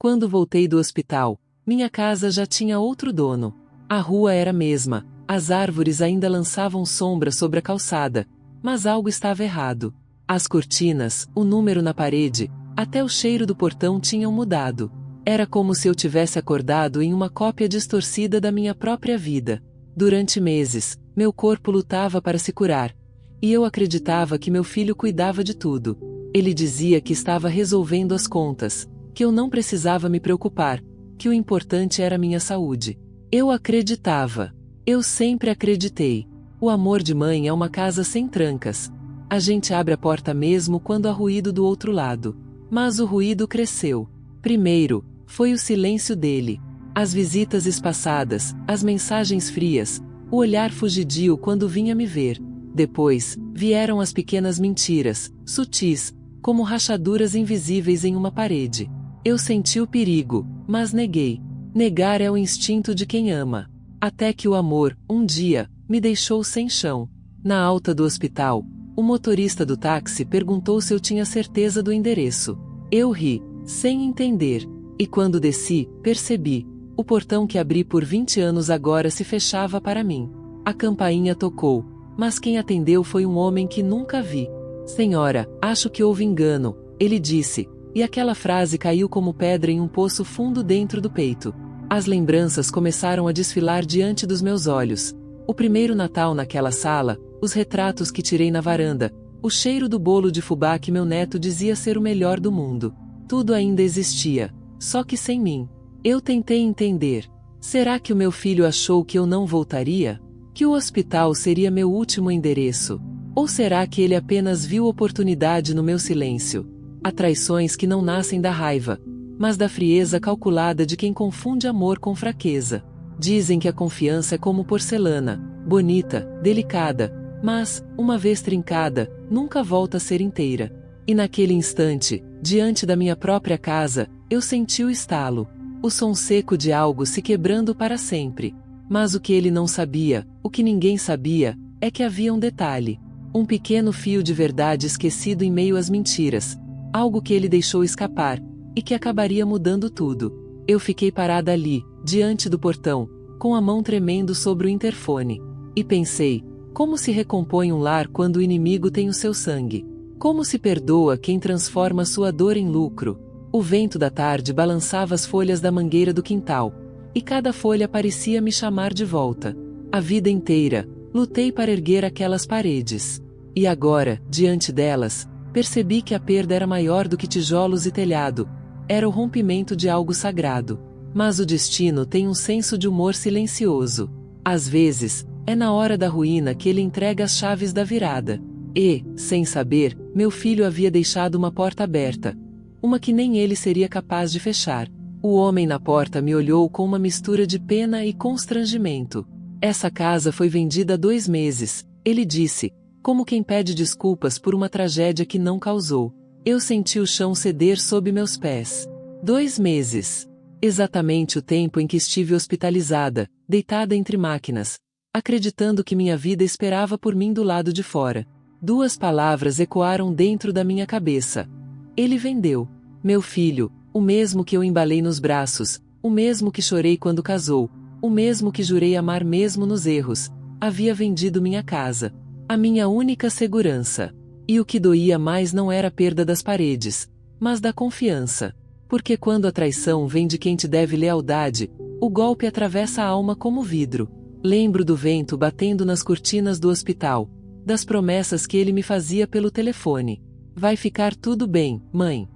Quando voltei do hospital, minha casa já tinha outro dono. A rua era a mesma, as árvores ainda lançavam sombra sobre a calçada, mas algo estava errado. As cortinas, o número na parede, até o cheiro do portão tinham mudado. Era como se eu tivesse acordado em uma cópia distorcida da minha própria vida. Durante meses, meu corpo lutava para se curar. E eu acreditava que meu filho cuidava de tudo. Ele dizia que estava resolvendo as contas, que eu não precisava me preocupar, que o importante era minha saúde. Eu acreditava. Eu sempre acreditei. O amor de mãe é uma casa sem trancas. A gente abre a porta mesmo quando há ruído do outro lado. Mas o ruído cresceu. Primeiro, foi o silêncio dele. As visitas espaçadas, as mensagens frias, o olhar fugidio quando vinha me ver. Depois, vieram as pequenas mentiras, sutis, como rachaduras invisíveis em uma parede. Eu senti o perigo, mas neguei. Negar é o instinto de quem ama. Até que o amor, um dia, me deixou sem chão. Na alta do hospital, o motorista do táxi perguntou se eu tinha certeza do endereço. Eu ri, sem entender. E quando desci, percebi. O portão que abri por 20 anos agora se fechava para mim. A campainha tocou, mas quem atendeu foi um homem que nunca vi. Senhora, acho que houve engano, ele disse, e aquela frase caiu como pedra em um poço fundo dentro do peito. As lembranças começaram a desfilar diante dos meus olhos. O primeiro Natal naquela sala, os retratos que tirei na varanda, o cheiro do bolo de fubá que meu neto dizia ser o melhor do mundo. Tudo ainda existia, só que sem mim. Eu tentei entender. Será que o meu filho achou que eu não voltaria? Que o hospital seria meu último endereço? Ou será que ele apenas viu oportunidade no meu silêncio? Há traições que não nascem da raiva, mas da frieza calculada de quem confunde amor com fraqueza. Dizem que a confiança é como porcelana, bonita, delicada, mas, uma vez trincada, nunca volta a ser inteira. E naquele instante, diante da minha própria casa, eu senti o estalo. O som seco de algo se quebrando para sempre. Mas o que ele não sabia, o que ninguém sabia, é que havia um detalhe. Um pequeno fio de verdade esquecido em meio às mentiras. Algo que ele deixou escapar, e que acabaria mudando tudo. Eu fiquei parada ali, diante do portão, com a mão tremendo sobre o interfone. E pensei, como se recompõe um lar quando o inimigo tem o seu sangue? Como se perdoa quem transforma sua dor em lucro? O vento da tarde balançava as folhas da mangueira do quintal, e cada folha parecia me chamar de volta. A vida inteira, lutei para erguer aquelas paredes. E agora, diante delas, percebi que a perda era maior do que tijolos e telhado. Era o rompimento de algo sagrado. Mas o destino tem um senso de humor silencioso. Às vezes, é na hora da ruína que ele entrega as chaves da virada. E, sem saber, meu filho havia deixado uma porta aberta. Uma que nem ele seria capaz de fechar. O homem na porta me olhou com uma mistura de pena e constrangimento. Essa casa foi vendida há 2 meses, ele disse, como quem pede desculpas por uma tragédia que não causou. Eu senti o chão ceder sob meus pés. 2 meses. Exatamente o tempo em que estive hospitalizada, deitada entre máquinas, acreditando que minha vida esperava por mim do lado de fora. 2 palavras ecoaram dentro da minha cabeça. Ele vendeu. Meu filho, o mesmo que eu embalei nos braços, o mesmo que chorei quando casou, o mesmo que jurei amar mesmo nos erros, havia vendido minha casa. A minha única segurança. E o que doía mais não era a perda das paredes, mas da confiança. Porque quando a traição vem de quem te deve lealdade, o golpe atravessa a alma como vidro. Lembro do vento batendo nas cortinas do hospital, das promessas que ele me fazia pelo telefone. Vai ficar tudo bem, mãe.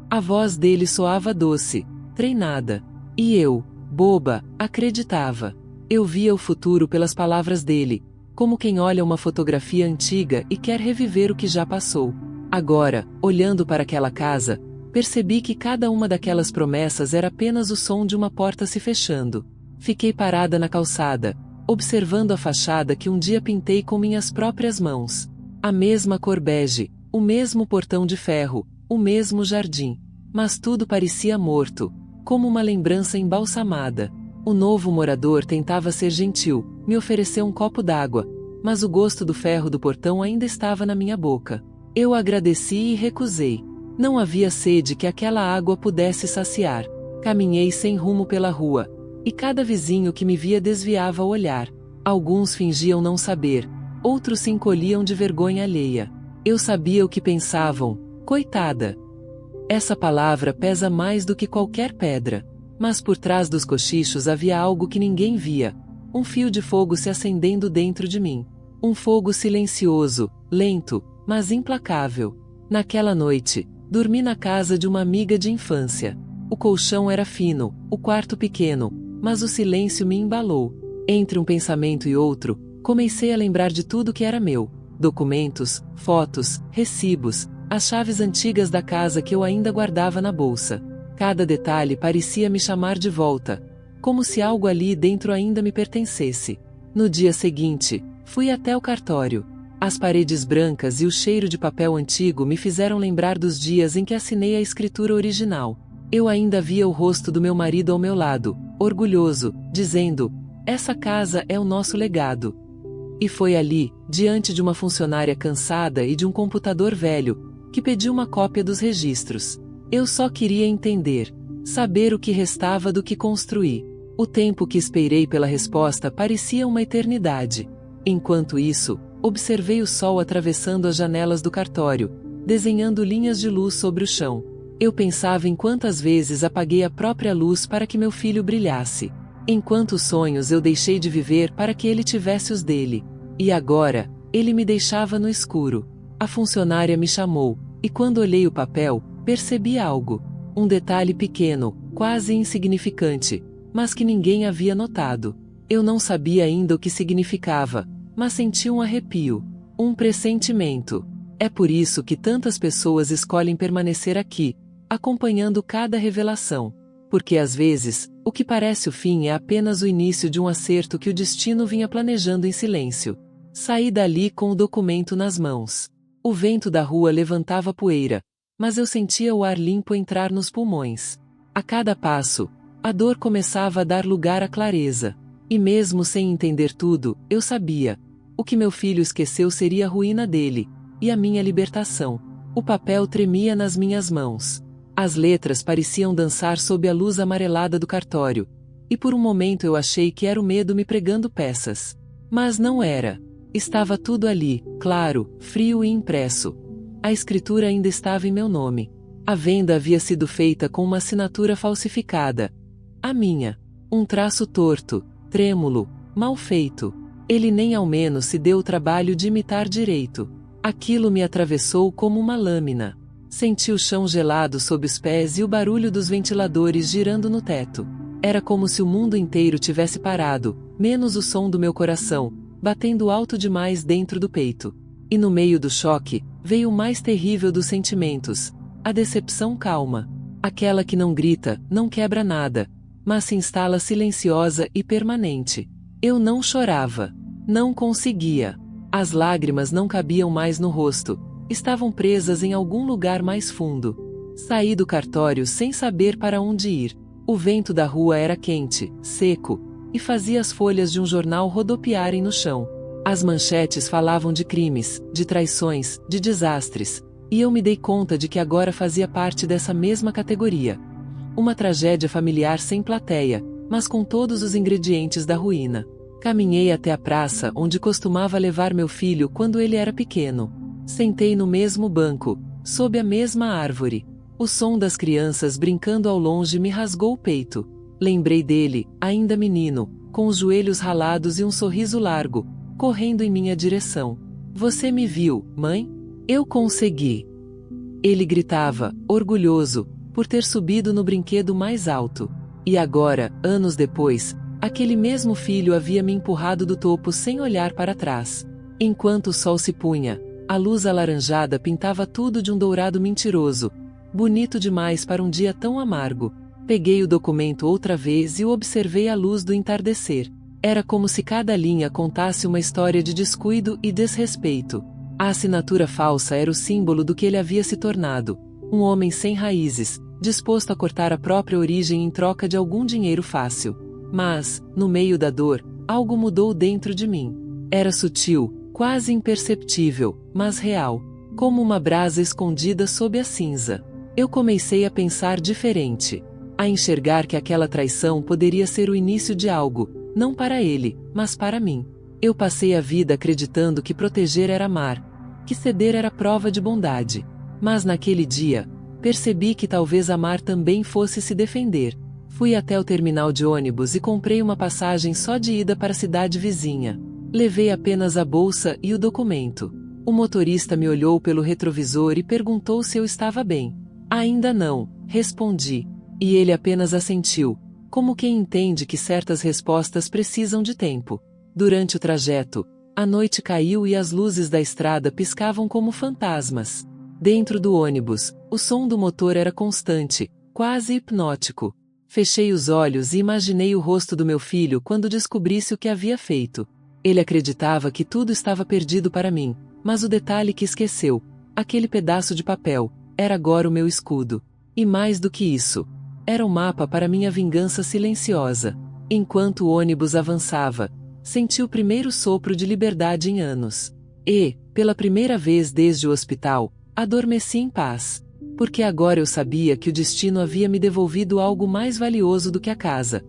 A voz dele soava doce, treinada. E eu, boba, acreditava. Eu via o futuro pelas palavras dele, como quem olha uma fotografia antiga e quer reviver o que já passou. Agora, olhando para aquela casa, percebi que cada uma daquelas promessas era apenas o som de uma porta se fechando. Fiquei parada na calçada, observando a fachada que um dia pintei com minhas próprias mãos. A mesma cor bege, o mesmo portão de ferro, o mesmo jardim. Mas tudo parecia morto, como uma lembrança embalsamada. O novo morador tentava ser gentil, me ofereceu um copo d'água, mas o gosto do ferro do portão ainda estava na minha boca. Eu agradeci e recusei. Não havia sede que aquela água pudesse saciar. Caminhei sem rumo pela rua, e cada vizinho que me via desviava o olhar. Alguns fingiam não saber, outros se encolhiam de vergonha alheia. Eu sabia o que pensavam: coitada. Essa palavra pesa mais do que qualquer pedra. Mas por trás dos cochichos havia algo que ninguém via. Um fio de fogo se acendendo dentro de mim. Um fogo silencioso, lento, mas implacável. Naquela noite, dormi na casa de uma amiga de infância. O colchão era fino, o quarto pequeno, mas o silêncio me embalou. Entre um pensamento e outro, comecei a lembrar de tudo que era meu. Documentos, fotos, recibos, as chaves antigas da casa que eu ainda guardava na bolsa. Cada detalhe parecia me chamar de volta, como se algo ali dentro ainda me pertencesse. No dia seguinte, fui até o cartório. As paredes brancas e o cheiro de papel antigo me fizeram lembrar dos dias em que assinei a escritura original. Eu ainda via o rosto do meu marido ao meu lado, orgulhoso, dizendo: "Essa casa é o nosso legado." E foi ali, diante de uma funcionária cansada e de um computador velho, que pedi uma cópia dos registros. Eu só queria entender, saber o que restava do que construí. O tempo que esperei pela resposta parecia uma eternidade. Enquanto isso, observei o sol atravessando as janelas do cartório, desenhando linhas de luz sobre o chão. Eu pensava em quantas vezes apaguei a própria luz para que meu filho brilhasse. Em quantos sonhos eu deixei de viver para que ele tivesse os dele. E agora, ele me deixava no escuro. A funcionária me chamou, e quando olhei o papel, percebi algo. Um detalhe pequeno, quase insignificante, mas que ninguém havia notado. Eu não sabia ainda o que significava, mas senti um arrepio, um pressentimento. É por isso que tantas pessoas escolhem permanecer aqui, acompanhando cada revelação. Porque às vezes, o que parece o fim é apenas o início de um acerto que o destino vinha planejando em silêncio. Saí dali com o documento nas mãos. O vento da rua levantava poeira, mas eu sentia o ar limpo entrar nos pulmões. A cada passo, a dor começava a dar lugar à clareza. E mesmo sem entender tudo, eu sabia. O que meu filho esqueceu seria a ruína dele, e a minha libertação. O papel tremia nas minhas mãos. As letras pareciam dançar sob a luz amarelada do cartório, e por um momento eu achei que era o medo me pregando peças. Mas não era. Estava tudo ali, claro, frio e impresso. A escritura ainda estava em meu nome. A venda havia sido feita com uma assinatura falsificada. A minha. Um traço torto, trêmulo, mal feito. Ele nem ao menos se deu o trabalho de imitar direito. Aquilo me atravessou como uma lâmina. Senti o chão gelado sob os pés e o barulho dos ventiladores girando no teto. Era como se o mundo inteiro tivesse parado, menos o som do meu coração, batendo alto demais dentro do peito. E no meio do choque, veio o mais terrível dos sentimentos, a decepção calma. Aquela que não grita, não quebra nada, mas se instala silenciosa e permanente. Eu não chorava. Não conseguia. As lágrimas não cabiam mais no rosto. Estavam presas em algum lugar mais fundo. Saí do cartório sem saber para onde ir. O vento da rua era quente, seco, e fazia as folhas de um jornal rodopiarem no chão. As manchetes falavam de crimes, de traições, de desastres, e eu me dei conta de que agora fazia parte dessa mesma categoria. Uma tragédia familiar sem plateia, mas com todos os ingredientes da ruína. Caminhei até a praça onde costumava levar meu filho quando ele era pequeno. Sentei no mesmo banco, sob a mesma árvore. O som das crianças brincando ao longe me rasgou o peito. Lembrei dele, ainda menino, com os joelhos ralados e um sorriso largo, correndo em minha direção. "Você me viu, mãe? Eu consegui!" Ele gritava, orgulhoso, por ter subido no brinquedo mais alto. E agora, anos depois, aquele mesmo filho havia me empurrado do topo sem olhar para trás. Enquanto o sol se punha, a luz alaranjada pintava tudo de um dourado mentiroso, bonito demais para um dia tão amargo. Peguei o documento outra vez e o observei à luz do entardecer. Era como se cada linha contasse uma história de descuido e desrespeito. A assinatura falsa era o símbolo do que ele havia se tornado. Um homem sem raízes, disposto a cortar a própria origem em troca de algum dinheiro fácil. Mas, no meio da dor, algo mudou dentro de mim. Era sutil, quase imperceptível, mas real, como uma brasa escondida sob a cinza. Eu comecei a pensar diferente. a enxergar que aquela traição poderia ser o início de algo, não para ele, mas para mim. Eu passei a vida acreditando que proteger era amar, que ceder era prova de bondade. Mas naquele dia, percebi que talvez amar também fosse se defender. Fui até o terminal de ônibus e comprei uma passagem só de ida para a cidade vizinha. Levei apenas a bolsa e o documento. O motorista me olhou pelo retrovisor e perguntou se eu estava bem. Ainda não, respondi. E ele apenas assentiu, como quem entende que certas respostas precisam de tempo. Durante o trajeto, a noite caiu e as luzes da estrada piscavam como fantasmas. Dentro do ônibus, o som do motor era constante, quase hipnótico. Fechei os olhos e imaginei o rosto do meu filho quando descobrisse o que havia feito. Ele acreditava que tudo estava perdido para mim, mas o detalhe que esqueceu, aquele pedaço de papel, era agora o meu escudo. E mais do que isso, era o mapa para minha vingança silenciosa. Enquanto o ônibus avançava, senti o primeiro sopro de liberdade em anos. E, pela primeira vez desde o hospital, adormeci em paz. Porque agora eu sabia que o destino havia me devolvido algo mais valioso do que a casa.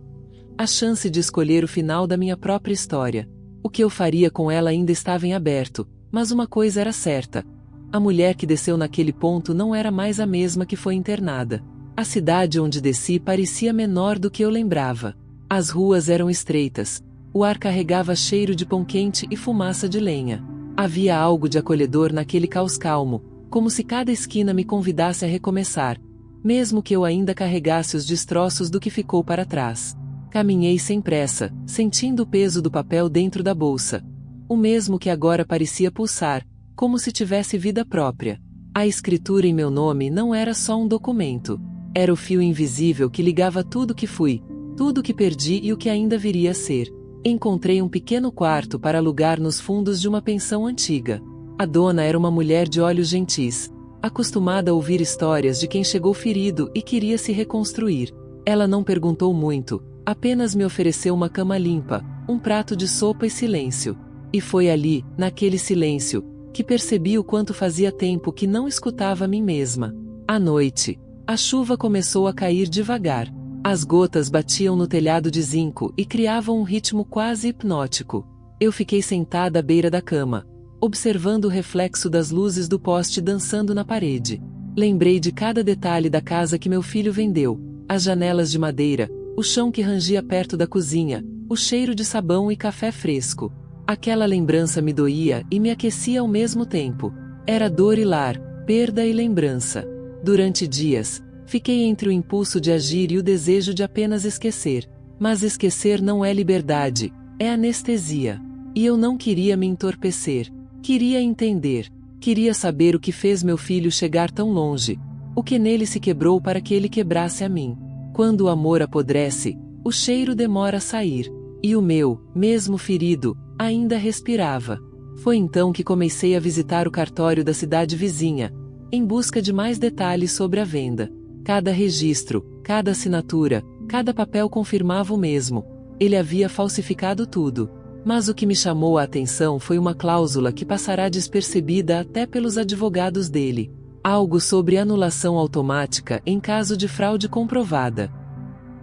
A chance de escolher o final da minha própria história. O que eu faria com ela ainda estava em aberto, mas uma coisa era certa. A mulher que desceu naquele ponto não era mais a mesma que foi internada. A cidade onde desci parecia menor do que eu lembrava. As ruas eram estreitas. O ar carregava cheiro de pão quente e fumaça de lenha. Havia algo de acolhedor naquele caos calmo, como se cada esquina me convidasse a recomeçar, mesmo que eu ainda carregasse os destroços do que ficou para trás. Caminhei sem pressa, sentindo o peso do papel dentro da bolsa. O mesmo que agora parecia pulsar, como se tivesse vida própria. A escritura em meu nome não era só um documento. Era o fio invisível que ligava tudo que fui, tudo que perdi e o que ainda viria a ser. Encontrei um pequeno quarto para alugar nos fundos de uma pensão antiga. A dona era uma mulher de olhos gentis, acostumada a ouvir histórias de quem chegou ferido e queria se reconstruir. Ela não perguntou muito, apenas me ofereceu uma cama limpa, um prato de sopa e silêncio. E foi ali, naquele silêncio, que percebi o quanto fazia tempo que não escutava a mim mesma. À noite, a chuva começou a cair devagar. As gotas batiam no telhado de zinco e criavam um ritmo quase hipnótico. Eu fiquei sentada à beira da cama, observando o reflexo das luzes do poste dançando na parede. Lembrei de cada detalhe da casa que meu filho vendeu, as janelas de madeira, o chão que rangia perto da cozinha, o cheiro de sabão e café fresco. Aquela lembrança me doía e me aquecia ao mesmo tempo. Era dor e lar, perda e lembrança. Durante dias, fiquei entre o impulso de agir e o desejo de apenas esquecer. Mas esquecer não é liberdade, é anestesia. E eu não queria me entorpecer. Queria entender. Queria saber o que fez meu filho chegar tão longe. O que nele se quebrou para que ele quebrasse a mim. Quando o amor apodrece, o cheiro demora a sair. E o meu, mesmo ferido, ainda respirava. Foi então que comecei a visitar o cartório da cidade vizinha, em busca de mais detalhes sobre a venda. Cada registro, cada assinatura, cada papel confirmava o mesmo. Ele havia falsificado tudo. Mas o que me chamou a atenção foi uma cláusula que passará despercebida até pelos advogados dele. Algo sobre anulação automática em caso de fraude comprovada.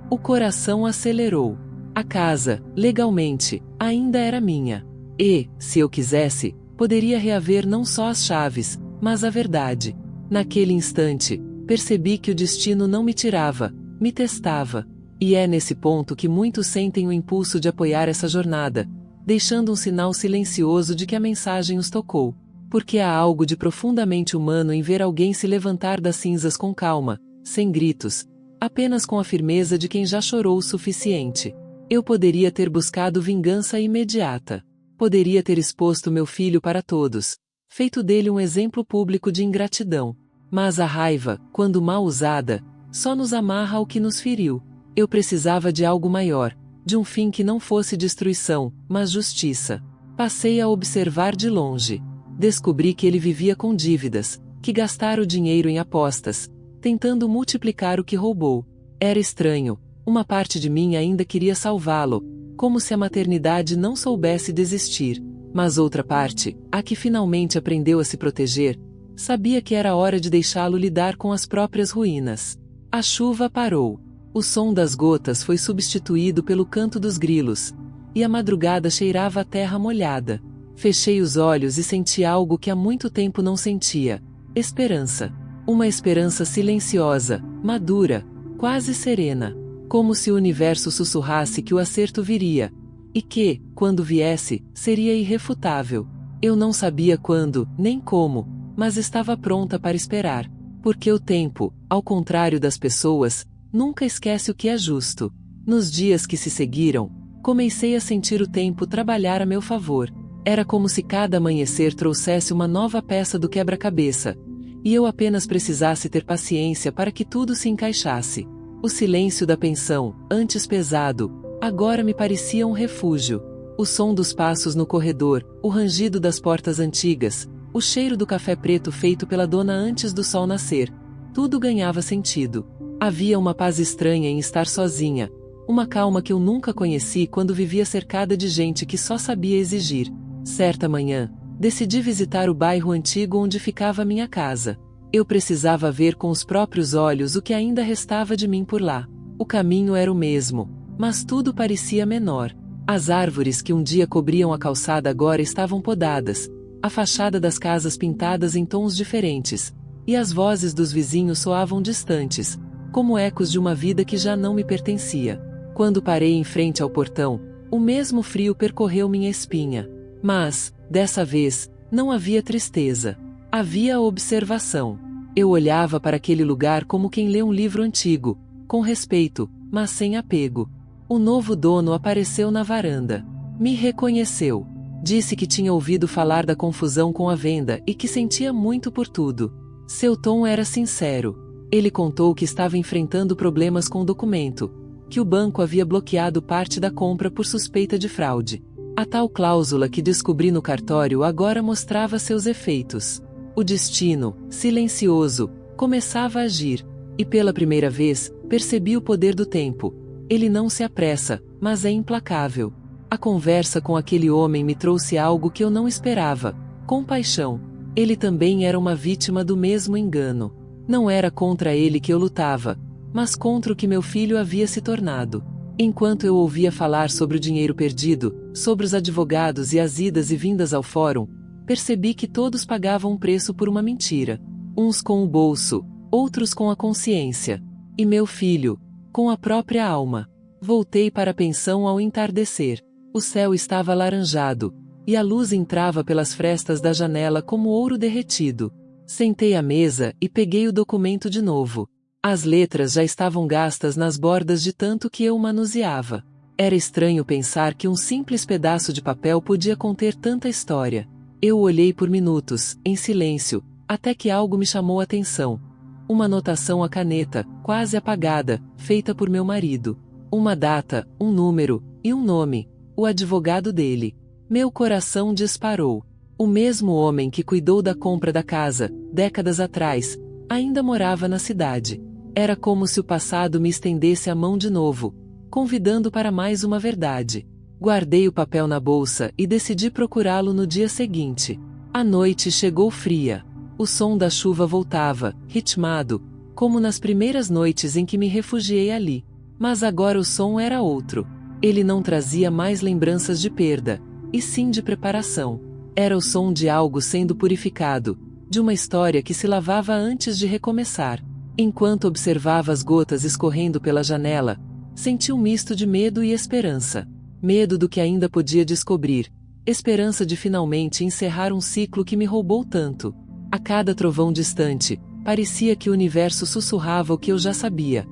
O coração acelerou. A casa, legalmente, ainda era minha. E, se eu quisesse, poderia reaver não só as chaves, mas a verdade. Naquele instante, percebi que o destino não me tirava, me testava. E é nesse ponto que muitos sentem o impulso de apoiar essa jornada, deixando um sinal silencioso de que a mensagem os tocou. Porque há algo de profundamente humano em ver alguém se levantar das cinzas com calma, sem gritos, apenas com a firmeza de quem já chorou o suficiente. Eu poderia ter buscado vingança imediata. Poderia ter exposto meu filho para todos, feito dele um exemplo público de ingratidão. Mas a raiva, quando mal usada, só nos amarra ao que nos feriu. Eu precisava de algo maior, de um fim que não fosse destruição, mas justiça. Passei a observar de longe. Descobri que ele vivia com dívidas, que gastara o dinheiro em apostas, tentando multiplicar o que roubou. Era estranho, uma parte de mim ainda queria salvá-lo, como se a maternidade não soubesse desistir, mas outra parte, a que finalmente aprendeu a se proteger, sabia que era hora de deixá-lo lidar com as próprias ruínas. A chuva parou. O som das gotas foi substituído pelo canto dos grilos, e a madrugada cheirava a terra molhada. Fechei os olhos e senti algo que há muito tempo não sentia: esperança. Uma esperança silenciosa, madura, quase serena. Como se o universo sussurrasse que o acerto viria, e que, quando viesse, seria irrefutável. Eu não sabia quando, nem como, mas estava pronta para esperar. Porque o tempo, ao contrário das pessoas, nunca esquece o que é justo. Nos dias que se seguiram, comecei a sentir o tempo trabalhar a meu favor. Era como se cada amanhecer trouxesse uma nova peça do quebra-cabeça, e eu apenas precisasse ter paciência para que tudo se encaixasse. O silêncio da pensão, antes pesado, agora me parecia um refúgio. O som dos passos no corredor, o rangido das portas antigas, o cheiro do café preto feito pela dona antes do sol nascer, tudo ganhava sentido. Havia uma paz estranha em estar sozinha, uma calma que eu nunca conheci quando vivia cercada de gente que só sabia exigir. Certa manhã, decidi visitar o bairro antigo onde ficava minha casa. Eu precisava ver com os próprios olhos o que ainda restava de mim por lá. O caminho era o mesmo, mas tudo parecia menor. As árvores que um dia cobriam a calçada agora estavam podadas, a fachada das casas pintadas em tons diferentes, e as vozes dos vizinhos soavam distantes, como ecos de uma vida que já não me pertencia. Quando parei em frente ao portão, o mesmo frio percorreu minha espinha. Mas, dessa vez, não havia tristeza. Havia observação. Eu olhava para aquele lugar como quem lê um livro antigo, com respeito, mas sem apego. O novo dono apareceu na varanda. Me reconheceu. Disse que tinha ouvido falar da confusão com a venda e que sentia muito por tudo. Seu tom era sincero. Ele contou que estava enfrentando problemas com o documento, que o banco havia bloqueado parte da compra por suspeita de fraude. A tal cláusula que descobri no cartório agora mostrava seus efeitos. O destino, silencioso, começava a agir, e pela primeira vez, percebi o poder do tempo. Ele não se apressa, mas é implacável. A conversa com aquele homem me trouxe algo que eu não esperava: compaixão. Ele também era uma vítima do mesmo engano. Não era contra ele que eu lutava, mas contra o que meu filho havia se tornado. Enquanto eu ouvia falar sobre o dinheiro perdido, sobre os advogados e as idas e vindas ao fórum, percebi que todos pagavam um preço por uma mentira. Uns com o bolso, outros com a consciência. E meu filho, com a própria alma. Voltei para a pensão ao entardecer. O céu estava alaranjado, e a luz entrava pelas frestas da janela como ouro derretido. Sentei à mesa e peguei o documento de novo. As letras já estavam gastas nas bordas de tanto que eu manuseava. Era estranho pensar que um simples pedaço de papel podia conter tanta história. Eu olhei por minutos, em silêncio, até que algo me chamou a atenção. Uma anotação à caneta, quase apagada, feita por meu marido. Uma data, um número, e um nome: o advogado dele. Meu coração disparou. O mesmo homem que cuidou da compra da casa, décadas atrás, ainda morava na cidade. Era como se o passado me estendesse a mão de novo, convidando para mais uma verdade. Guardei o papel na bolsa e decidi procurá-lo no dia seguinte. A noite chegou fria. O som da chuva voltava, ritmado, como nas primeiras noites em que me refugiei ali. Mas agora o som era outro. Ele não trazia mais lembranças de perda, e sim de preparação. Era o som de algo sendo purificado, de uma história que se lavava antes de recomeçar. Enquanto observava as gotas escorrendo pela janela, senti um misto de medo e esperança. Medo do que ainda podia descobrir, esperança de finalmente encerrar um ciclo que me roubou tanto. A cada trovão distante, parecia que o universo sussurrava o que eu já sabia.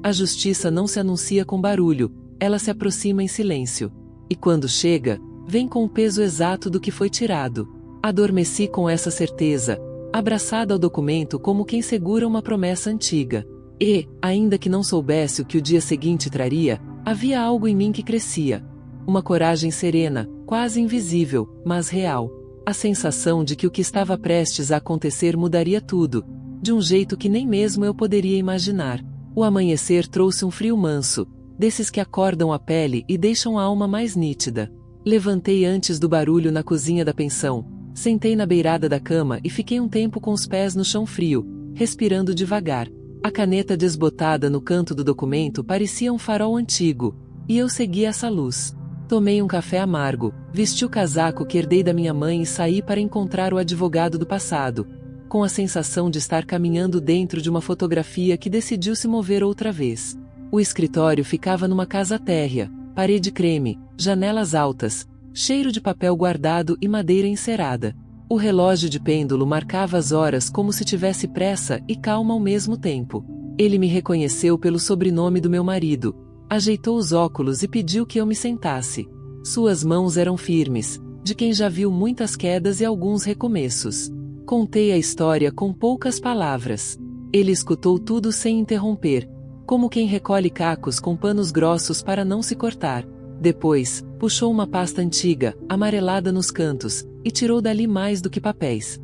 A justiça não se anuncia com barulho, ela se aproxima em silêncio. E quando chega, vem com o peso exato do que foi tirado. Adormeci com essa certeza, abraçada ao documento como quem segura uma promessa antiga. E, ainda que não soubesse o que o dia seguinte traria, havia algo em mim que crescia. Uma coragem serena, quase invisível, mas real. A sensação de que o que estava prestes a acontecer mudaria tudo, de um jeito que nem mesmo eu poderia imaginar. O amanhecer trouxe um frio manso, desses que acordam a pele e deixam a alma mais nítida. Levantei antes do barulho na cozinha da pensão, sentei na beirada da cama e fiquei um tempo com os pés no chão frio, respirando devagar. A caneta desbotada no canto do documento parecia um farol antigo, e eu segui essa luz. Tomei um café amargo, vesti o casaco que herdei da minha mãe e saí para encontrar o advogado do passado, com a sensação de estar caminhando dentro de uma fotografia que decidiu se mover outra vez. O escritório ficava numa casa térrea, parede creme, janelas altas, cheiro de papel guardado e madeira encerada. O relógio de pêndulo marcava as horas como se tivesse pressa e calma ao mesmo tempo. Ele me reconheceu pelo sobrenome do meu marido, ajeitou os óculos e pediu que eu me sentasse. Suas mãos eram firmes, de quem já viu muitas quedas e alguns recomeços. Contei a história com poucas palavras. Ele escutou tudo sem interromper, como quem recolhe cacos com panos grossos para não se cortar. Depois, puxou uma pasta antiga, amarelada nos cantos, e tirou dali mais do que papéis.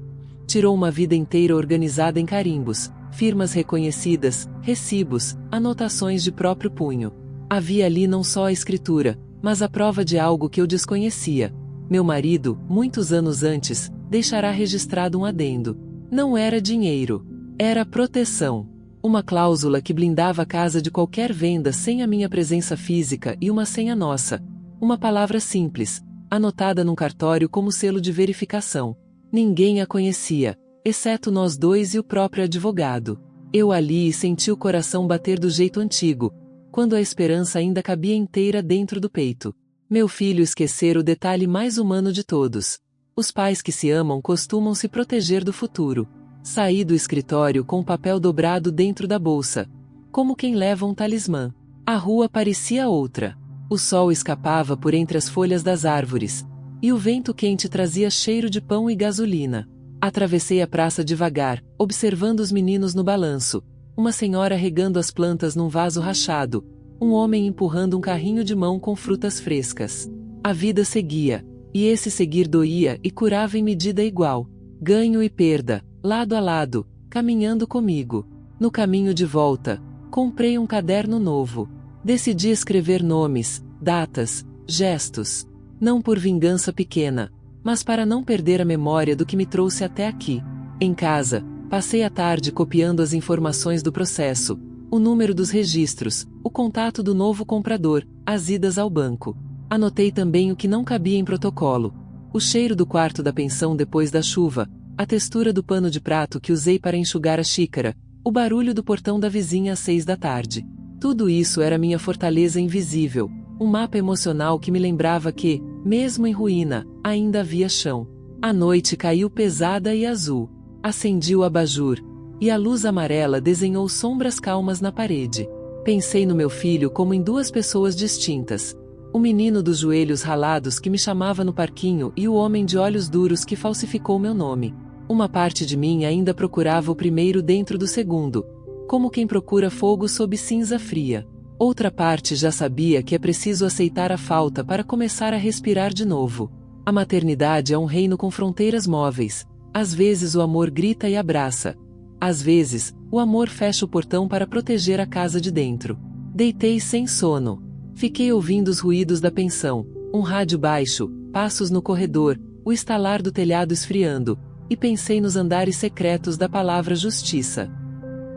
Tirou uma vida inteira organizada em carimbos, firmas reconhecidas, recibos, anotações de próprio punho. Havia ali não só a escritura, mas a prova de algo que eu desconhecia. Meu marido, muitos anos antes, deixará registrado um adendo. Não era dinheiro. Era proteção. Uma cláusula que blindava a casa de qualquer venda sem a minha presença física e uma senha nossa. Uma palavra simples, anotada num cartório como selo de verificação. Ninguém a conhecia, exceto nós dois e o próprio advogado. Eu ali senti o coração bater do jeito antigo, quando a esperança ainda cabia inteira dentro do peito. Meu filho esquecera o detalhe mais humano de todos. Os pais que se amam costumam se proteger do futuro. Saí do escritório com o papel dobrado dentro da bolsa, como quem leva um talismã. A rua parecia outra. O sol escapava por entre as folhas das árvores, e o vento quente trazia cheiro de pão e gasolina. Atravessei a praça devagar, observando os meninos no balanço, uma senhora regando as plantas num vaso rachado, um homem empurrando um carrinho de mão com frutas frescas. A vida seguia, e esse seguir doía e curava em medida igual. Ganho e perda, lado a lado, caminhando comigo. No caminho de volta, comprei um caderno novo. Decidi escrever nomes, datas, gestos. Não por vingança pequena, mas para não perder a memória do que me trouxe até aqui. Em casa, passei a tarde copiando as informações do processo, o número dos registros, o contato do novo comprador, as idas ao banco. Anotei também o que não cabia em protocolo. O cheiro do quarto da pensão depois da chuva, a textura do pano de prato que usei para enxugar a xícara, o barulho do portão da vizinha às 6 da tarde. Tudo isso era minha fortaleza invisível, um mapa emocional que me lembrava que, mesmo em ruína, ainda havia chão. A noite caiu pesada e azul. Acendi o abajur, e a luz amarela desenhou sombras calmas na parede. Pensei no meu filho como em duas pessoas distintas. O menino dos joelhos ralados que me chamava no parquinho e o homem de olhos duros que falsificou meu nome. Uma parte de mim ainda procurava o primeiro dentro do segundo, como quem procura fogo sob cinza fria. Outra parte já sabia que é preciso aceitar a falta para começar a respirar de novo. A maternidade é um reino com fronteiras móveis. Às vezes o amor grita e abraça. Às vezes, o amor fecha o portão para proteger a casa de dentro. Deitei sem sono. Fiquei ouvindo os ruídos da pensão, um rádio baixo, passos no corredor, o estalar do telhado esfriando, e pensei nos andares secretos da palavra justiça.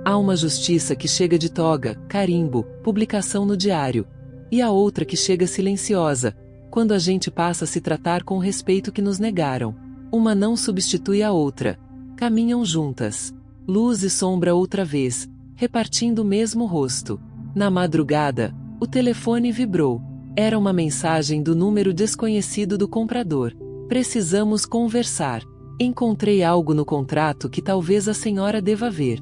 Há uma justiça que chega de toga, carimbo, publicação no diário. E a outra que chega silenciosa, quando a gente passa a se tratar com o respeito que nos negaram. Uma não substitui a outra. Caminham juntas. Luz e sombra outra vez, repartindo o mesmo rosto. Na madrugada, o telefone vibrou. Era uma mensagem do número desconhecido do comprador. Precisamos conversar. Encontrei algo no contrato que talvez a senhora deva ver.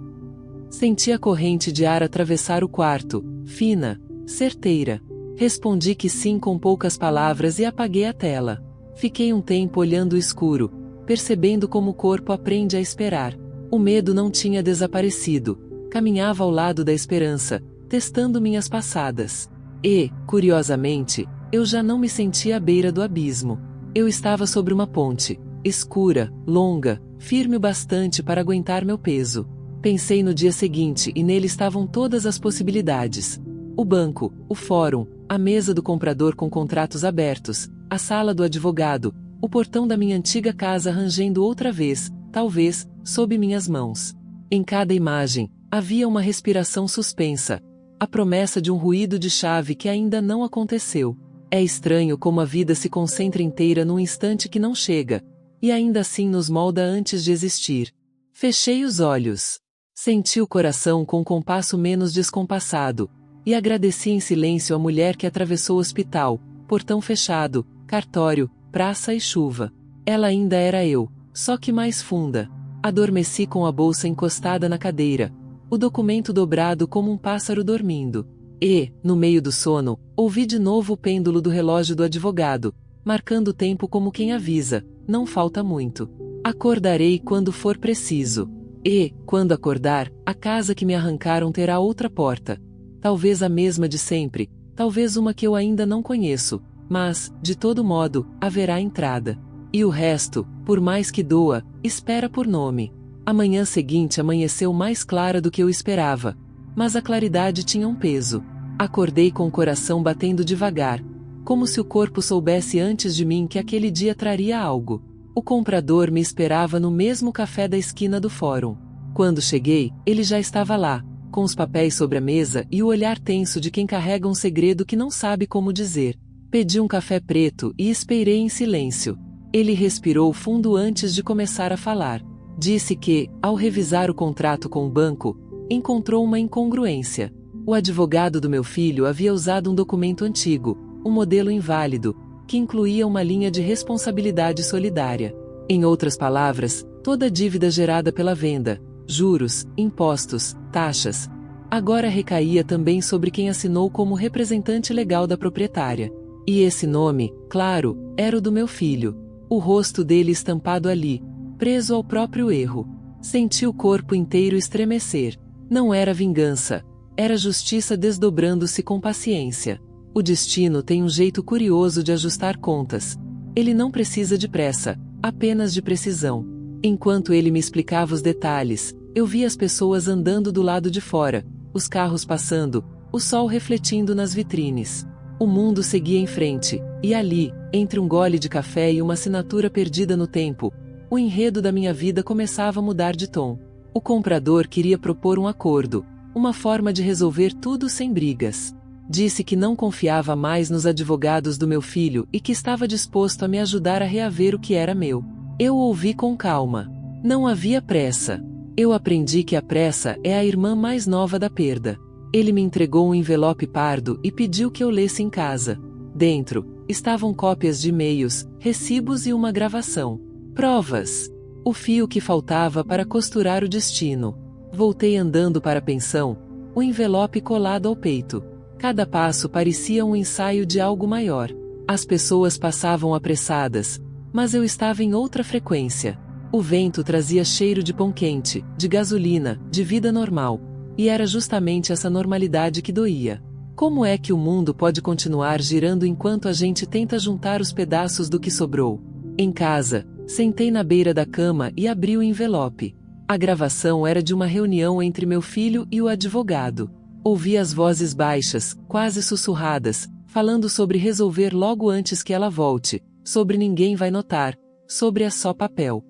Senti a corrente de ar atravessar o quarto, fina, certeira. Respondi que sim com poucas palavras e apaguei a tela. Fiquei um tempo olhando o escuro, percebendo como o corpo aprende a esperar. O medo não tinha desaparecido. Caminhava ao lado da esperança, testando minhas passadas. E, curiosamente, eu já não me sentia à beira do abismo. Eu estava sobre uma ponte, escura, longa, firme o bastante para aguentar meu peso. Pensei no dia seguinte e nele estavam todas as possibilidades. O banco, o fórum, a mesa do comprador com contratos abertos, a sala do advogado, o portão da minha antiga casa rangendo outra vez, talvez, sob minhas mãos. Em cada imagem, Havia uma respiração suspensa, a promessa de um ruído de chave que ainda não aconteceu. É estranho como a vida se concentra inteira num instante que não chega, e ainda assim nos molda antes de existir. Fechei os olhos. Senti o coração com um compasso menos descompassado, e agradeci em silêncio a mulher que atravessou o hospital, portão fechado, cartório, praça e chuva. Ela ainda era eu, só que mais funda. Adormeci com a bolsa encostada na cadeira, o documento dobrado como um pássaro dormindo. E, no meio do sono, ouvi de novo o pêndulo do relógio do advogado, marcando o tempo como quem avisa, não falta muito. Acordarei quando for preciso. E, quando acordar, a casa que me arrancaram terá outra porta. Talvez a mesma de sempre, talvez uma que eu ainda não conheço, mas, de todo modo, haverá entrada. E o resto, por mais que doa, espera por nome. A manhã seguinte amanheceu mais clara do que eu esperava, mas a claridade tinha um peso. Acordei com o coração batendo devagar, como se o corpo soubesse antes de mim que aquele dia traria algo. O comprador me esperava no mesmo café da esquina do fórum. Quando cheguei, ele já estava lá, com os papéis sobre a mesa e o olhar tenso de quem carrega um segredo que não sabe como dizer. Pedi um café preto e esperei em silêncio. Ele respirou fundo antes de começar a falar. Disse que, ao revisar o contrato com o banco, encontrou uma incongruência. O advogado do meu filho havia usado um documento antigo, um modelo inválido, que incluía uma linha de responsabilidade solidária. Em outras palavras, toda dívida gerada pela venda, juros, impostos, taxas, agora recaía também sobre quem assinou como representante legal da proprietária. E esse nome, claro, era o do meu filho. O rosto dele estampado ali, preso ao próprio erro. Senti o corpo inteiro estremecer. Não era vingança, era justiça desdobrando-se com paciência. O destino tem um jeito curioso de ajustar contas. Ele não precisa de pressa, apenas de precisão. Enquanto ele me explicava os detalhes, eu via as pessoas andando do lado de fora, os carros passando, o sol refletindo nas vitrines. O mundo seguia em frente, e ali, entre um gole de café e uma assinatura perdida no tempo, o enredo da minha vida começava a mudar de tom. O comprador queria propor um acordo, uma forma de resolver tudo sem brigas. Disse que não confiava mais nos advogados do meu filho e que estava disposto a me ajudar a reaver o que era meu. Eu ouvi com calma. Não havia pressa. Eu aprendi que a pressa é a irmã mais nova da perda. Ele me entregou um envelope pardo e pediu que eu lesse em casa. Dentro, estavam cópias de e-mails, recibos e uma gravação. Provas. O fio que faltava para costurar o destino. Voltei andando para a pensão, o envelope colado ao peito. Cada passo parecia um ensaio de algo maior. As pessoas passavam apressadas, mas eu estava em outra frequência. O vento trazia cheiro de pão quente, de gasolina, de vida normal. E era justamente essa normalidade que doía. Como é que o mundo pode continuar girando enquanto a gente tenta juntar os pedaços do que sobrou? Em casa, sentei na beira da cama e abri o envelope. A gravação era de uma reunião entre meu filho e o advogado. Ouvi as vozes baixas, quase sussurradas, falando sobre resolver logo antes que ela volte, sobre ninguém vai notar, sobre é só papel.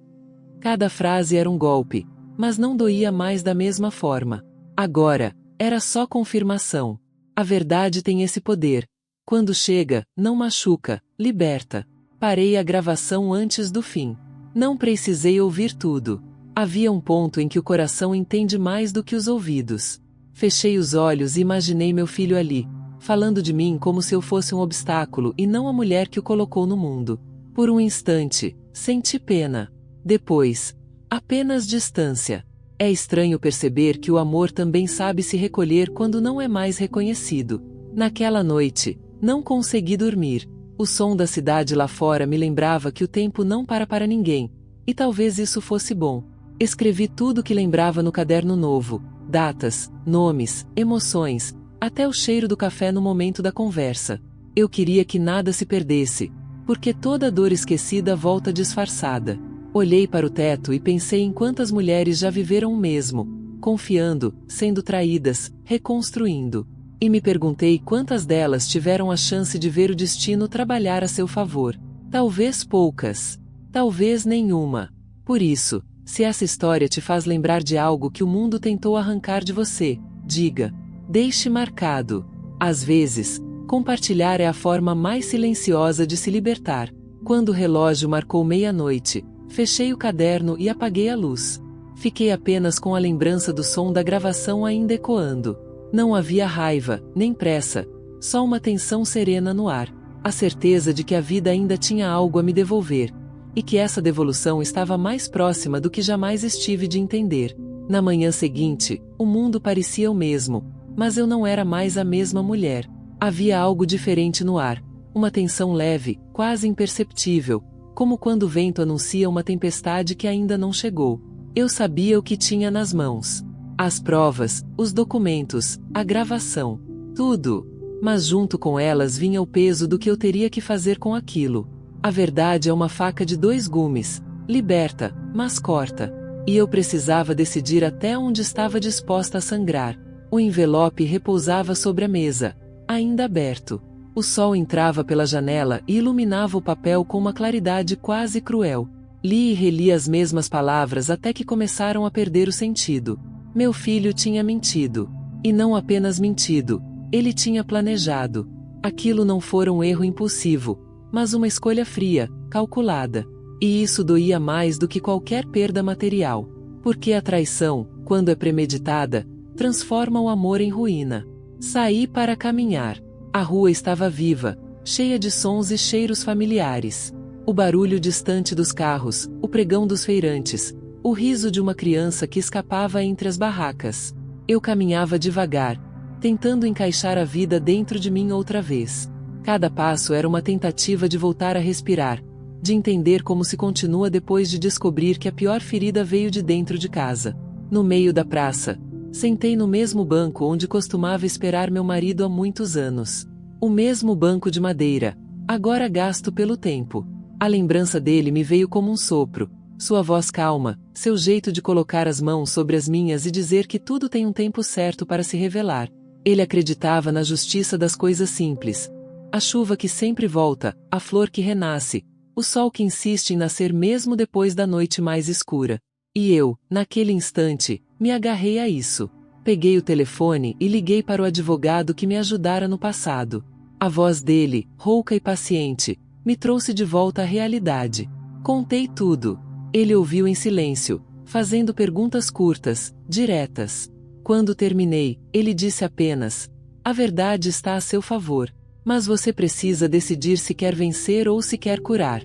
Cada frase era um golpe, mas não doía mais da mesma forma. Agora, era só confirmação. A verdade tem esse poder. Quando chega, não machuca, liberta. Parei a gravação antes do fim. Não precisei ouvir tudo. Havia um ponto em que o coração entende mais do que os ouvidos. Fechei os olhos e imaginei meu filho ali, falando de mim como se eu fosse um obstáculo e não a mulher que o colocou no mundo. Por um instante, senti pena. Depois, apenas distância. É estranho perceber que o amor também sabe se recolher quando não é mais reconhecido. Naquela noite, não consegui dormir. O som da cidade lá fora me lembrava que o tempo não para ninguém, e talvez isso fosse bom. Escrevi tudo o que lembrava no caderno novo, datas, nomes, emoções, até o cheiro do café no momento da conversa. Eu queria que nada se perdesse, porque toda dor esquecida volta disfarçada. Olhei para o teto e pensei em quantas mulheres já viveram o mesmo, confiando, sendo traídas, reconstruindo. E me perguntei quantas delas tiveram a chance de ver o destino trabalhar a seu favor. Talvez poucas. Talvez nenhuma. Por isso, Se essa história te faz lembrar de algo que o mundo tentou arrancar de você, diga. Deixe marcado. Às vezes, compartilhar é a forma mais silenciosa de se libertar. Quando o relógio marcou meia-noite, fechei o caderno e apaguei a luz. Fiquei apenas com a lembrança do som da gravação ainda ecoando. Não havia raiva, nem pressa, só uma tensão serena no ar. A certeza de que a vida ainda tinha algo a me devolver, e que essa devolução estava mais próxima do que jamais estive de entender. Na manhã seguinte, o mundo parecia o mesmo, mas eu não era mais a mesma mulher. Havia algo diferente no ar, uma tensão leve, quase imperceptível, como quando o vento anuncia uma tempestade que ainda não chegou. Eu sabia o que tinha nas mãos. As provas, os documentos, a gravação, tudo. Mas junto com elas vinha o peso do que eu teria que fazer com aquilo. A verdade é uma faca de dois gumes, liberta, mas corta. E eu precisava decidir até onde estava disposta a sangrar. O envelope repousava sobre a mesa, ainda aberto. O sol entrava pela janela e iluminava o papel com uma claridade quase cruel. Li e reli as mesmas palavras até que começaram a perder o sentido. Meu filho tinha mentido. E não apenas mentido, ele tinha planejado. Aquilo não fora um erro impulsivo, mas uma escolha fria, calculada. E isso doía mais do que qualquer perda material. Porque a traição, quando é premeditada, transforma o amor em ruína. Saí para caminhar. A rua estava viva, cheia de sons e cheiros familiares. O barulho distante dos carros, o pregão dos feirantes, o riso de uma criança que escapava entre as barracas. Eu caminhava devagar, tentando encaixar a vida dentro de mim outra vez. Cada passo era uma tentativa de voltar a respirar, de entender como se continua depois de descobrir que a pior ferida veio de dentro de casa. No meio da praça, sentei no mesmo banco onde costumava esperar meu marido há muitos anos. O mesmo banco de madeira, agora gasto pelo tempo. A lembrança dele me veio como um sopro, sua voz calma, seu jeito de colocar as mãos sobre as minhas e dizer que tudo tem um tempo certo para se revelar. Ele acreditava na justiça das coisas simples. A chuva que sempre volta, a flor que renasce, o sol que insiste em nascer mesmo depois da noite mais escura. E eu, naquele instante, me agarrei a isso. Peguei o telefone e liguei para o advogado que me ajudara no passado. A voz dele, rouca e paciente, me trouxe de volta à realidade. Contei tudo. Ele ouviu em silêncio, fazendo perguntas curtas, diretas. Quando terminei, ele disse apenas: "A verdade está a seu favor, mas você precisa decidir se quer vencer ou se quer curar."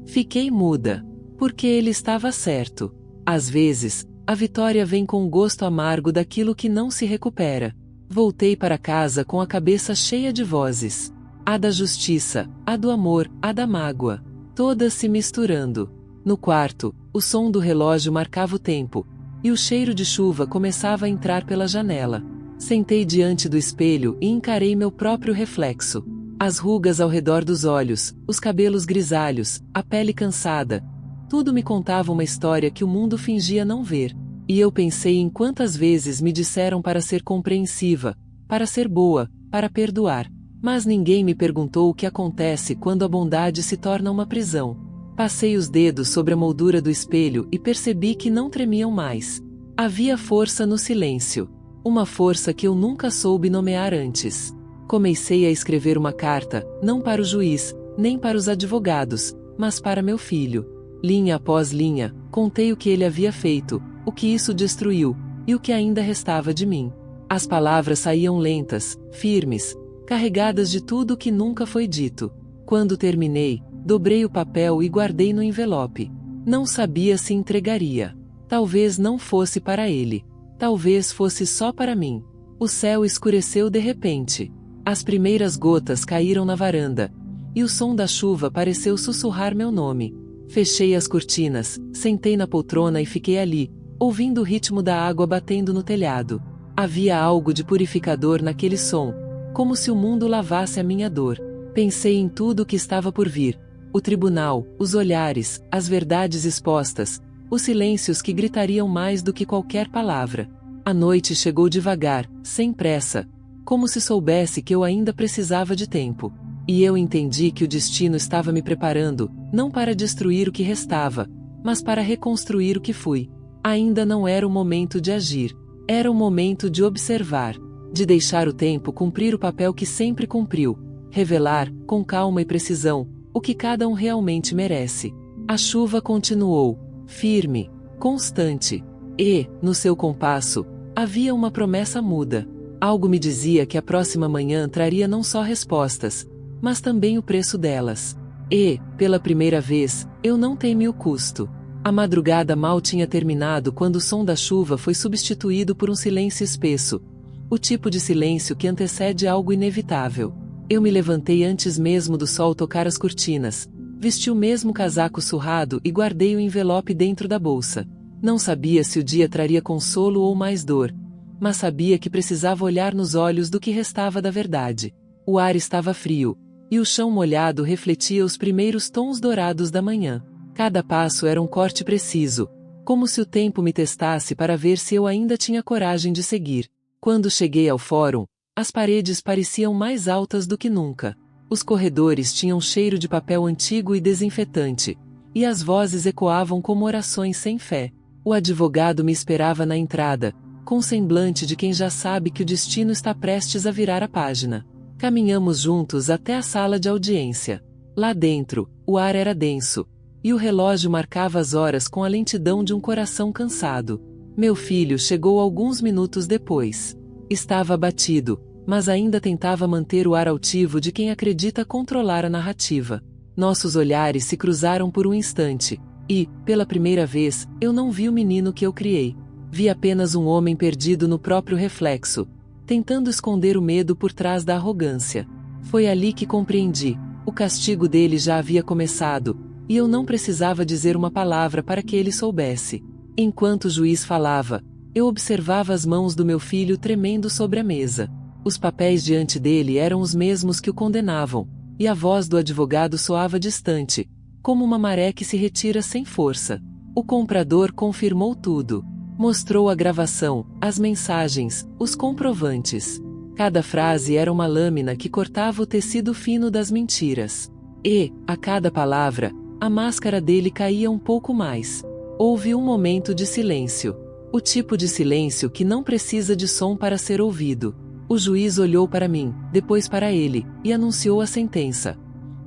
Fiquei muda, porque ele estava certo. Às vezes, a vitória vem com o gosto amargo daquilo que não se recupera. Voltei para casa com a cabeça cheia de vozes. A da justiça, a do amor, a da mágoa, todas se misturando. No quarto, o som do relógio marcava o tempo, e o cheiro de chuva começava a entrar pela janela. Sentei diante do espelho e encarei meu próprio reflexo. As rugas ao redor dos olhos, os cabelos grisalhos, a pele cansada. Tudo me contava uma história que o mundo fingia não ver. E eu pensei em quantas vezes me disseram para ser compreensiva, para ser boa, para perdoar. Mas ninguém me perguntou o que acontece quando a bondade se torna uma prisão. Passei os dedos sobre a moldura do espelho e percebi que não tremiam mais. Havia força no silêncio. Uma força que eu nunca soube nomear antes. Comecei a escrever uma carta, não para o juiz, nem para os advogados, mas para meu filho. Linha após linha, contei o que ele havia feito, o que isso destruiu, e o que ainda restava de mim. As palavras saíam lentas, firmes, carregadas de tudo o que nunca foi dito. Quando terminei, dobrei o papel e guardei no envelope. Não sabia se entregaria. Talvez não fosse para ele. Talvez fosse só para mim. O céu escureceu de repente. As primeiras gotas caíram na varanda, e o som da chuva pareceu sussurrar meu nome. Fechei as cortinas, sentei na poltrona e fiquei ali, ouvindo o ritmo da água batendo no telhado. Havia algo de purificador naquele som, como se o mundo lavasse a minha dor. Pensei em tudo o que estava por vir. O tribunal, os olhares, as verdades expostas, os silêncios que gritariam mais do que qualquer palavra. A noite chegou devagar, sem pressa, como se soubesse que eu ainda precisava de tempo. E eu entendi que o destino estava me preparando, não para destruir o que restava, mas para reconstruir o que fui. Ainda não era o momento de agir. Era o momento de observar, de deixar o tempo cumprir o papel que sempre cumpriu, revelar, com calma e precisão, o que cada um realmente merece. A chuva continuou, firme, constante, e, no seu compasso, havia uma promessa muda. Algo me dizia que a próxima manhã traria não só respostas, mas também o preço delas. E, pela primeira vez, eu não temi o custo. A madrugada mal tinha terminado quando o som da chuva foi substituído por um silêncio espesso, o tipo de silêncio que antecede algo inevitável. Eu me levantei antes mesmo do sol tocar as cortinas, vesti o mesmo casaco surrado e guardei o envelope dentro da bolsa. Não sabia se o dia traria consolo ou mais dor, mas sabia que precisava olhar nos olhos do que restava da verdade. O ar estava frio, e o chão molhado refletia os primeiros tons dourados da manhã. Cada passo era um corte preciso, como se o tempo me testasse para ver se eu ainda tinha coragem de seguir. Quando cheguei ao fórum, as paredes pareciam mais altas do que nunca. Os corredores tinham cheiro de papel antigo e desinfetante, e as vozes ecoavam como orações sem fé. O advogado me esperava na entrada, com o semblante de quem já sabe que o destino está prestes a virar a página. Caminhamos juntos até a sala de audiência. Lá dentro, o ar era denso, e o relógio marcava as horas com a lentidão de um coração cansado. Meu filho chegou alguns minutos depois. Estava abatido, mas ainda tentava manter o ar altivo de quem acredita controlar a narrativa. Nossos olhares se cruzaram por um instante, e, pela primeira vez, eu não vi o menino que eu criei. Vi apenas um homem perdido no próprio reflexo, tentando esconder o medo por trás da arrogância. Foi ali que compreendi. O castigo dele já havia começado, e eu não precisava dizer uma palavra para que ele soubesse. Enquanto o juiz falava, eu observava as mãos do meu filho tremendo sobre a mesa. Os papéis diante dele eram os mesmos que o condenavam, e a voz do advogado soava distante, como uma maré que se retira sem força. O comprador confirmou tudo. Mostrou a gravação, as mensagens, os comprovantes. Cada frase era uma lâmina que cortava o tecido fino das mentiras. E, a cada palavra, a máscara dele caía um pouco mais. Houve um momento de silêncio. O tipo de silêncio que não precisa de som para ser ouvido. O juiz olhou para mim, depois para ele, e anunciou a sentença.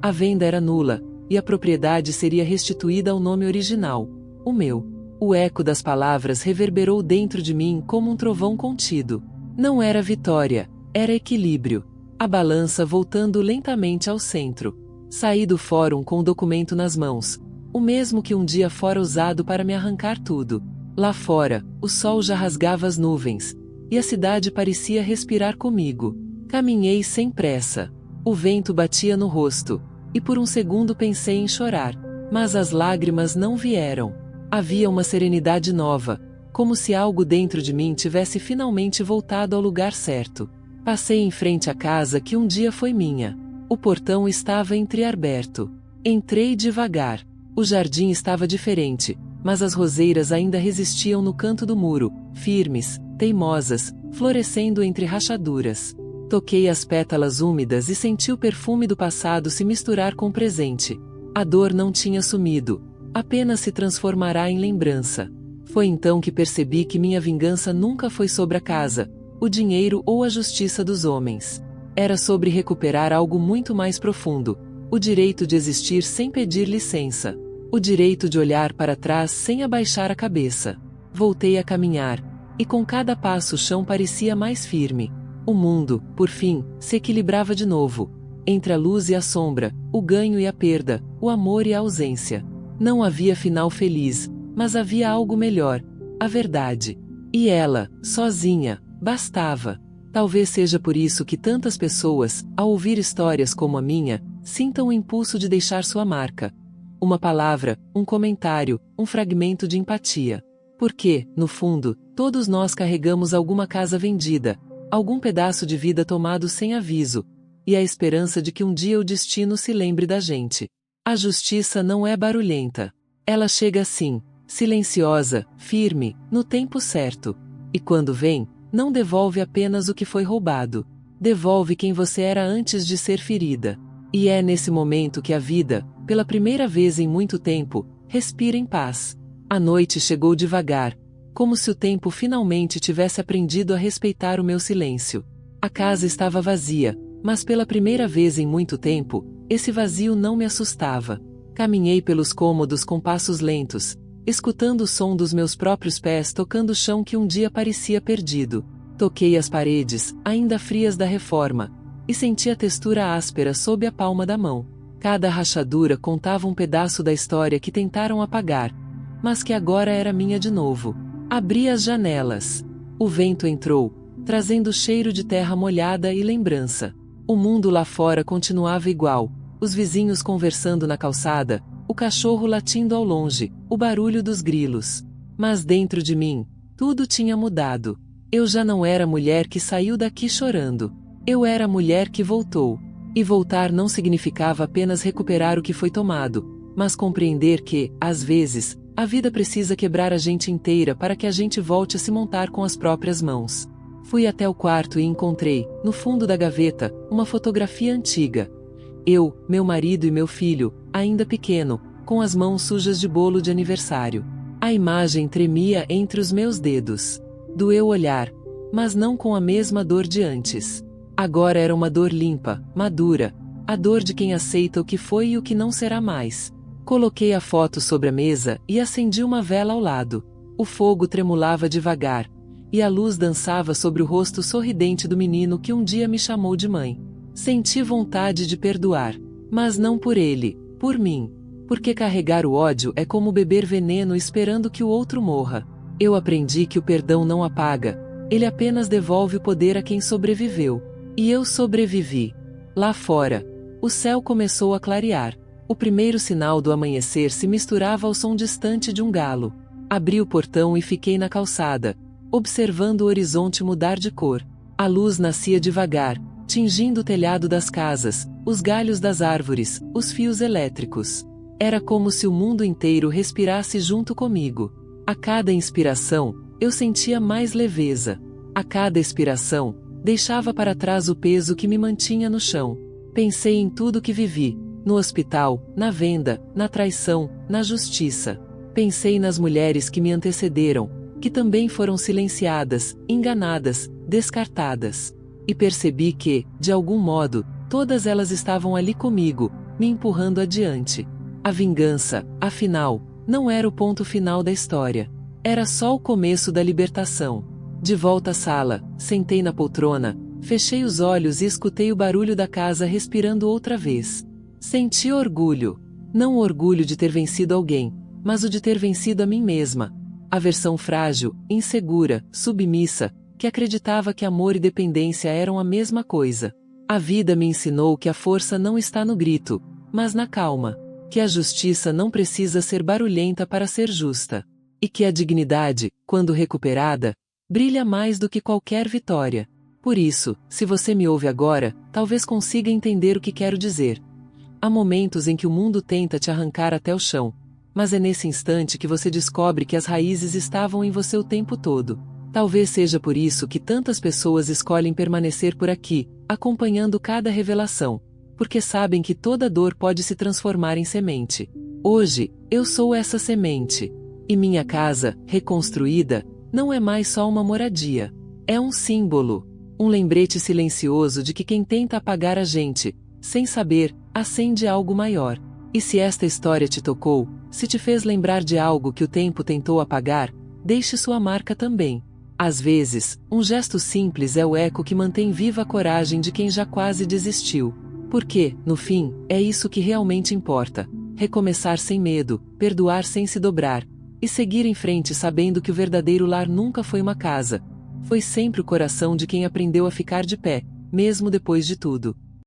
A venda era nula, e a propriedade seria restituída ao nome original, o meu. O eco das palavras reverberou dentro de mim como um trovão contido. Não era vitória, era equilíbrio. A balança voltando lentamente ao centro. Saí do fórum com o documento nas mãos, o mesmo que um dia fora usado para me arrancar tudo. Lá fora, o sol já rasgava as nuvens, e a cidade parecia respirar comigo. Caminhei sem pressa. O vento batia no rosto, e por um segundo pensei em chorar, mas as lágrimas não vieram. Havia uma serenidade nova, como se algo dentro de mim tivesse finalmente voltado ao lugar certo. Passei em frente à casa que um dia foi minha. O portão estava entreaberto. Entrei devagar. O jardim estava diferente, mas as roseiras ainda resistiam no canto do muro, firmes, teimosas, florescendo entre rachaduras. Toquei as pétalas úmidas e senti o perfume do passado se misturar com o presente. A dor não tinha sumido, apenas se transformará em lembrança. Foi então que percebi que minha vingança nunca foi sobre a casa, o dinheiro ou a justiça dos homens. Era sobre recuperar algo muito mais profundo, o direito de existir sem pedir licença, o direito de olhar para trás sem abaixar a cabeça. Voltei a caminhar, e com cada passo o chão parecia mais firme. O mundo, por fim, se equilibrava de novo, entre a luz e a sombra, o ganho e a perda, o amor e a ausência. Não havia final feliz, mas havia algo melhor, a verdade. E ela, sozinha, bastava. Talvez seja por isso que tantas pessoas, ao ouvir histórias como a minha, sintam o impulso de deixar sua marca. Uma palavra, um comentário, um fragmento de empatia. Porque, no fundo, todos nós carregamos alguma casa vendida, algum pedaço de vida tomado sem aviso, e a esperança de que um dia o destino se lembre da gente. A justiça não é barulhenta. Ela chega assim, silenciosa, firme, no tempo certo. E quando vem, não devolve apenas o que foi roubado. Devolve quem você era antes de ser ferida. E é nesse momento que a vida, pela primeira vez em muito tempo, respira em paz. A noite chegou devagar, como se o tempo finalmente tivesse aprendido a respeitar o meu silêncio. A casa estava vazia, mas pela primeira vez em muito tempo, esse vazio não me assustava. Caminhei pelos cômodos com passos lentos, escutando o som dos meus próprios pés tocando o chão que um dia parecia perdido. Toquei as paredes, ainda frias da reforma, e senti a textura áspera sob a palma da mão. Cada rachadura contava um pedaço da história que tentaram apagar, mas que agora era minha de novo. Abri as janelas. O vento entrou, trazendo cheiro de terra molhada e lembrança. O mundo lá fora continuava igual, os vizinhos conversando na calçada, o cachorro latindo ao longe, o barulho dos grilos. Mas dentro de mim, tudo tinha mudado. Eu já não era a mulher que saiu daqui chorando. Eu era a mulher que voltou. E voltar não significava apenas recuperar o que foi tomado, mas compreender que, às vezes, a vida precisa quebrar a gente inteira para que a gente volte a se montar com as próprias mãos. Fui até o quarto e encontrei, no fundo da gaveta, uma fotografia antiga. Eu, meu marido e meu filho, ainda pequeno, com as mãos sujas de bolo de aniversário. A imagem tremia entre os meus dedos. Doeu olhar, mas não com a mesma dor de antes. Agora era uma dor limpa, madura, a dor de quem aceita o que foi e o que não será mais. Coloquei a foto sobre a mesa e acendi uma vela ao lado. O fogo tremulava devagar, e a luz dançava sobre o rosto sorridente do menino que um dia me chamou de mãe. Senti vontade de perdoar, mas não por ele, por mim. Porque carregar o ódio é como beber veneno esperando que o outro morra. Eu aprendi que o perdão não apaga, ele apenas devolve o poder a quem sobreviveu. E eu sobrevivi. Lá fora, o céu começou a clarear. O primeiro sinal do amanhecer se misturava ao som distante de um galo. Abri o portão e fiquei na calçada, observando o horizonte mudar de cor. A luz nascia devagar, tingindo o telhado das casas, os galhos das árvores, os fios elétricos. Era como se o mundo inteiro respirasse junto comigo. A cada inspiração, eu sentia mais leveza. A cada expiração, deixava para trás o peso que me mantinha no chão. Pensei em tudo que vivi, no hospital, na venda, na traição, na justiça. Pensei nas mulheres que me antecederam, que também foram silenciadas, enganadas, descartadas. E percebi que, de algum modo, todas elas estavam ali comigo, me empurrando adiante. A vingança, afinal, não era o ponto final da história. Era só o começo da libertação. De volta à sala, sentei na poltrona, fechei os olhos e escutei o barulho da casa respirando outra vez. Senti orgulho. Não o orgulho de ter vencido alguém, mas o de ter vencido a mim mesma. A versão frágil, insegura, submissa, que acreditava que amor e dependência eram a mesma coisa. A vida me ensinou que a força não está no grito, mas na calma. Que a justiça não precisa ser barulhenta para ser justa. E que a dignidade, quando recuperada, brilha mais do que qualquer vitória. Por isso, se você me ouve agora, talvez consiga entender o que quero dizer. Há momentos em que o mundo tenta te arrancar até o chão, mas é nesse instante que você descobre que as raízes estavam em você o tempo todo. Talvez seja por isso que tantas pessoas escolhem permanecer por aqui, acompanhando cada revelação, porque sabem que toda dor pode se transformar em semente. Hoje, eu sou essa semente. E minha casa, reconstruída, não é mais só uma moradia. É um símbolo. Um lembrete silencioso de que quem tenta apagar a gente, sem saber, acende algo maior. E se esta história te tocou, se te fez lembrar de algo que o tempo tentou apagar, deixe sua marca também. Às vezes, um gesto simples é o eco que mantém viva a coragem de quem já quase desistiu. Porque, no fim, é isso que realmente importa. Recomeçar sem medo, perdoar sem se dobrar, e seguir em frente sabendo que o verdadeiro lar nunca foi uma casa. Foi sempre o coração de quem aprendeu a ficar de pé, mesmo depois de tudo.